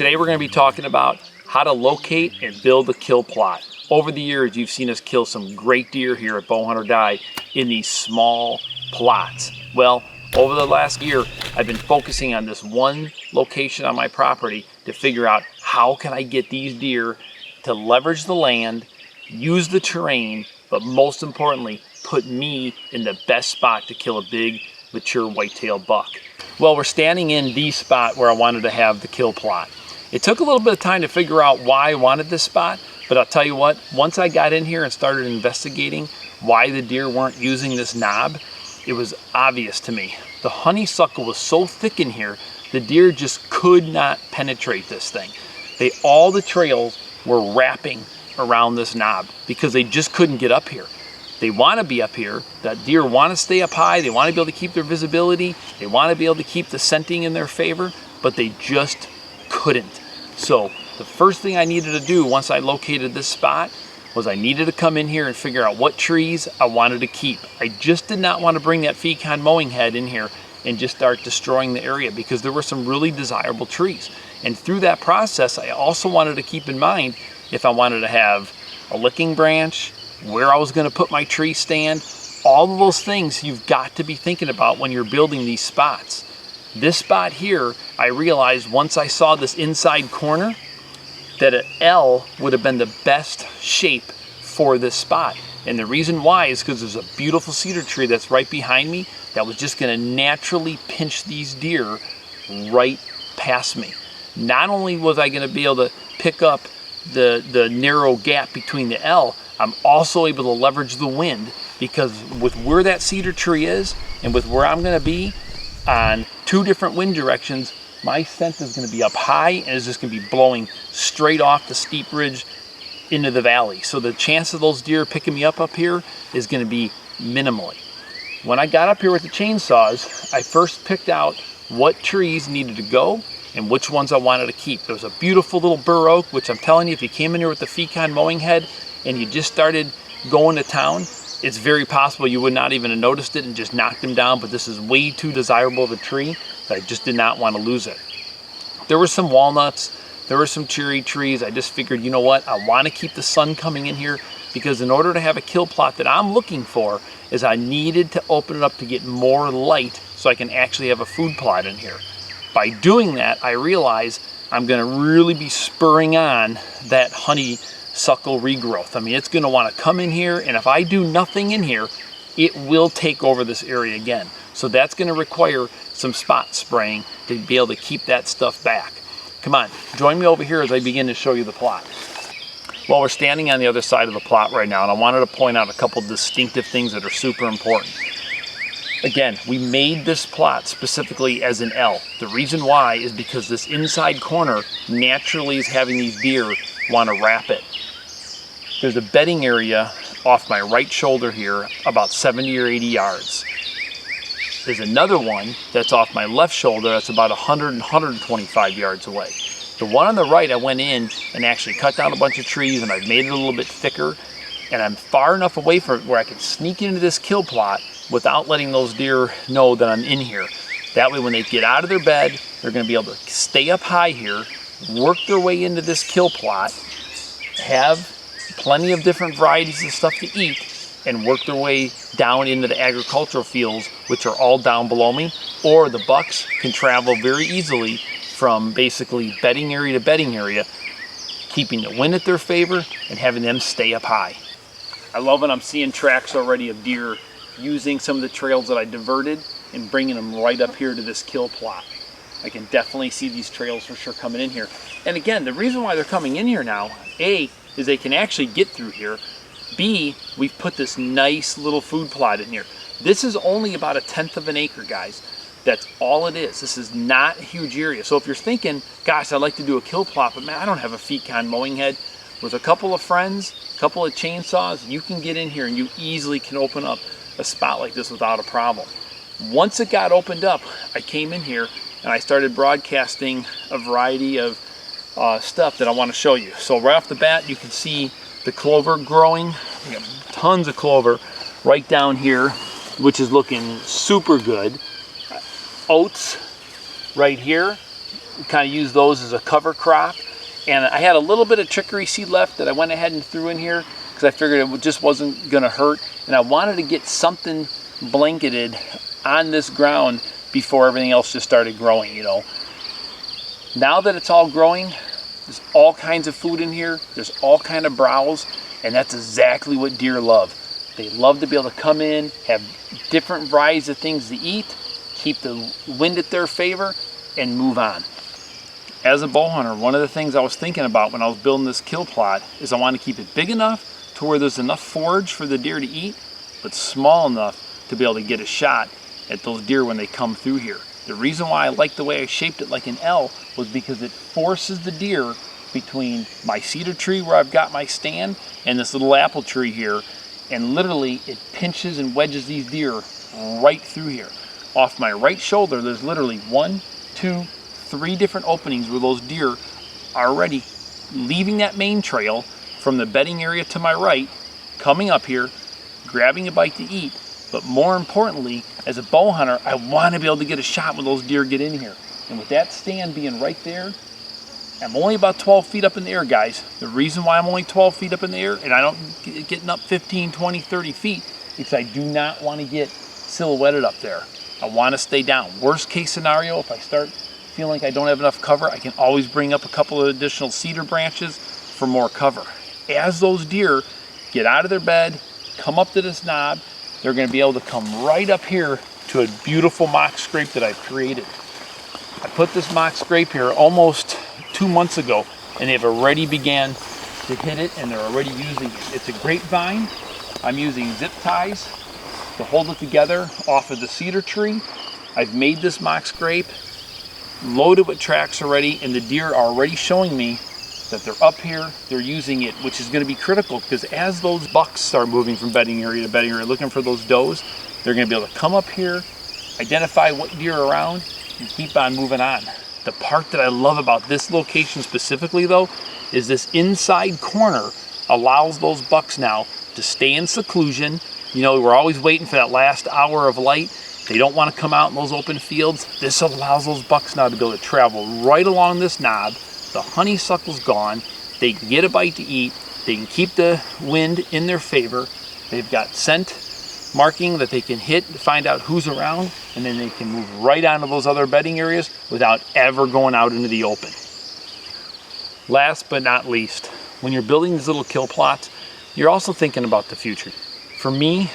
Today we're going to be talking about how to locate and build a kill plot. Over the years, you've seen us kill some great deer here at Bow Hunter Die in these small plots. Well, over the last year, I've been focusing on this one location on my property to figure out how can I get these deer to leverage the land, use the terrain, but most importantly, put me in the best spot to kill a big, mature white-tailed buck. Well, we're standing in the spot where I wanted to have the kill plot. It took a little bit of time to figure out why I wanted this spot, but I'll tell you what, once I got in here and started investigating why the deer weren't using this knob, it was obvious to me. The honeysuckle was so thick in here, the deer just could not penetrate this thing. All the trails were wrapping around this knob because they just couldn't get up here. They want to be up here. That deer want to stay up high. They want to be able to keep their visibility. They want to be able to keep the scenting in their favor, but they just couldn't. So the first thing I needed to do once I located this spot was I needed to come in here and figure out what trees I wanted to keep. I just did not want to bring that pecan mowing head in here and just start destroying the area because there were some really desirable trees. And through that process, I also wanted to keep in mind if I wanted to have a licking branch, where I was going to put my tree stand, all of those things you've got to be thinking about when you're building these spots. This spot here, I realized once I saw this inside corner that an L would have been the best shape for this spot. And the reason why is because there's a beautiful cedar tree that's right behind me that was just going to naturally pinch these deer right past me. Not only was I going to be able to pick up the narrow gap between the L, I'm also able to leverage the wind because with where that cedar tree is and with where I'm going to be on two different wind directions, my scent is going to be up high and is just going to be blowing straight off the steep ridge into the valley. So the chance of those deer picking me up here is going to be minimally. When I got up here with the chainsaws, I first picked out what trees needed to go and which ones I wanted to keep. There was a beautiful little bur oak, which I'm telling you, if you came in here with the pecan mowing head and you just started going to town, it's very possible you would not even have noticed it and just knocked them down, but this is way too desirable of a tree that I just did not want to lose it. There were some walnuts, there were some cherry trees. I just figured, you know what, I want to keep the sun coming in here because in order to have a kill plot that I'm looking for is I needed to open it up to get more light so I can actually have a food plot in here. By doing that, I realize I'm going to really be spurring on that honeysuckle regrowth. I mean, it's going to want to come in here, and if I do nothing in here, it will take over this area again. So that's going to require some spot spraying to be able to keep that stuff back. Come on, join me over here as I begin to show you the plot. Well, we're standing on the other side of the plot right now, and I wanted to point out a couple distinctive things that are super important. Again, we made this plot specifically as an L. The reason why is because this inside corner naturally is having these deer want to wrap it. There's a bedding area off my right shoulder here, about 70 or 80 yards. There's another one that's off my left shoulder that's about 100 and 125 yards away. The one on the right, I went in and actually cut down a bunch of trees and I've made it a little bit thicker, and I'm far enough away from it where I can sneak into this kill plot without letting those deer know that I'm in here. That way when they get out of their bed, they're going to be able to stay up high here, work their way into this kill plot, have plenty of different varieties of stuff to eat, and work their way down into the agricultural fields, which are all down below me, or the bucks can travel very easily from basically bedding area to bedding area, keeping the wind at their favor and having them stay up high. I love it. I'm seeing tracks already of deer using some of the trails that I diverted and bringing them right up here to this kill plot. I can definitely see these trails for sure coming in here. And again, the reason why they're coming in here now, A, is they can actually get through here. B, we've put this nice little food plot in here. This is only about 1/10 of an acre, guys. That's all it is. This is not a huge area. So if you're thinking, gosh, I'd like to do a kill plot, but man, I don't have a pecan mowing head. With a couple of friends, a couple of chainsaws, you can get in here and you easily can open up a spot like this without a problem. Once it got opened up, I came in here and I started broadcasting a variety of stuff that I want to show you. So right off the bat, you can see the clover growing. We got tons of clover right down here, which is looking super good. Oats right here, kind of use those as a cover crop. And I had a little bit of chicory seed left that I went ahead and threw in here because I figured it just wasn't going to hurt. And I wanted to get something blanketed on this ground before everything else just started growing, you know. Now that it's all growing, there's all kinds of food in here. There's all kind of browse, and that's exactly what deer love. They love to be able to come in, have different varieties of things to eat, keep the wind at their favor, and move on. As a bow hunter, one of the things I was thinking about when I was building this kill plot is I want to keep it big enough to where there's enough forage for the deer to eat, but small enough to be able to get a shot at those deer when they come through here. The reason why I like the way I shaped it like an L was because it forces the deer between my cedar tree where I've got my stand and this little apple tree here, and literally it pinches and wedges these deer right through here. Off my right shoulder, there's literally 1, 2, 3 different openings where those deer are already leaving that main trail from the bedding area to my right, coming up here, grabbing a bite to eat. But more importantly, as a bow hunter, I want to be able to get a shot when those deer get in here. And with that stand being right there, I'm only about 12 feet up in the air, guys. The reason why I'm only 12 feet up in the air and I don't getting up 15, 20, 30 feet is because I do not want to get silhouetted up there. I want to stay down. Worst case scenario, if I start feeling like I don't have enough cover, I can always bring up a couple of additional cedar branches for more cover. As those deer get out of their bed, come up to this knob, they're going to be able to come right up here to a beautiful mock scrape that I've created. I put this mock scrape here almost 2 months ago, and they've already began to hit it, and they're already using it. It's a grapevine. I'm using zip ties to hold it together off of the cedar tree. I've made this mock scrape, loaded with tracks already, and the deer are already showing me that they're up here, they're using it, which is going to be critical because as those bucks start moving from bedding area to bedding area looking for those does, they're going to be able to come up here, identify what deer are around, and keep on moving on. The part that I love about this location specifically though is this inside corner allows those bucks now to stay in seclusion. You know, we're always waiting for that last hour of light. They don't want to come out in those open fields. This allows those bucks now to be able to travel right along this knob. The honeysuckle's gone. They can get a bite to eat. They can keep the wind in their favor. They've got scent marking that they can hit to find out who's around, and then they can move right onto those other bedding areas without ever going out into the open. Last but not least, when you're building these little kill plots, you're also thinking about the future. For me,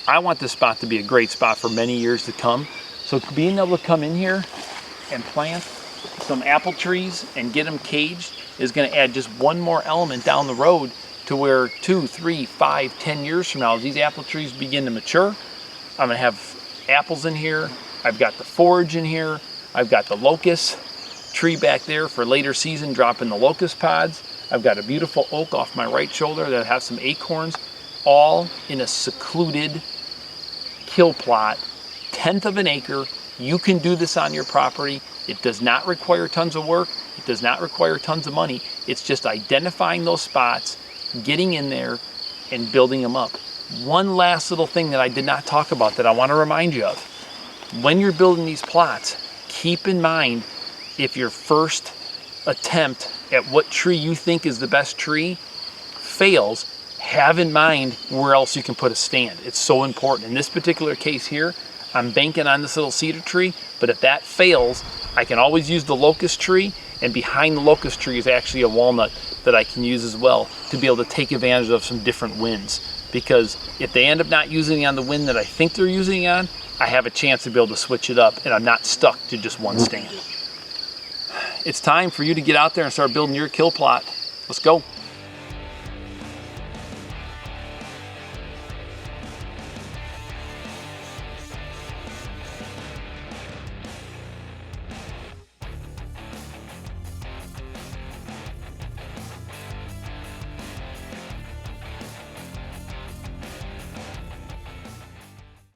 I want this spot to be a great spot for many years to come. So being able to come in here and plant some apple trees and get them caged is going to add just one more element down the road to where 2, 3, 5, 10 years from now, as these apple trees begin to mature, I'm going to have apples in here. I've got the forage in here. I've got the locust tree back there for later season, dropping the locust pods. I've got a beautiful oak off my right shoulder that has some acorns, all in a secluded kill plot, 1/10 of an acre. You can do this on your property. It does not require tons of work. It does not require tons of money. It's just identifying those spots, getting in there, and building them up. One last little thing that I did not talk about that I want to remind you of. When you're building these plots, keep in mind if your first attempt at what tree you think is the best tree fails, have in mind where else you can put a stand. It's so important. In this particular case here, I'm banking on this little cedar tree, but if that fails, I can always use the locust tree, and behind the locust tree is actually a walnut that I can use as well to be able to take advantage of some different winds. Because if they end up not using it on the wind that I think they're using it on, I have a chance to be able to switch it up and I'm not stuck to just one stand. It's time for you to get out there and start building your kill plot. Let's go.